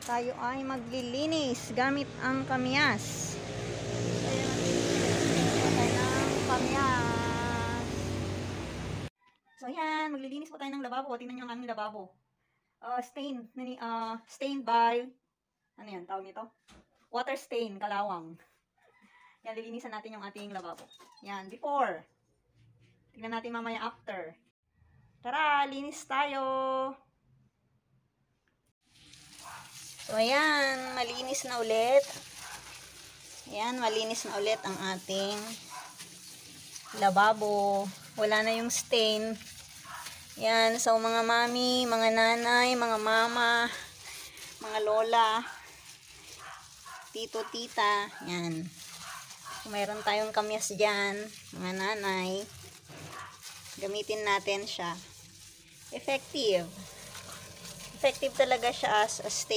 Tayo ay maglilinis gamit ang kamyas. Tayo maglilinis po tayo ng kamyas. So yan, maglilinis po tayo ng lababo. Tingnan nyo ang aming lababo. Stained by, ano yan, tawag nito? Water stain, kalawang. Yan, lilinisan natin yung ating lababo. Yan, before. Tingnan natin mamaya after. Tara, linis tayo! So, ayan, malinis na ulit. Ayan, malinis na ulit ang ating lababo. Wala na yung stain. Ayan, so mga mami, mga nanay, mga mama, mga lola, tito, tita, ayan. Kung mayroon tayong kamyas dyan, mga nanay, gamitin natin siya. Effective. Effective talaga siya as a stain.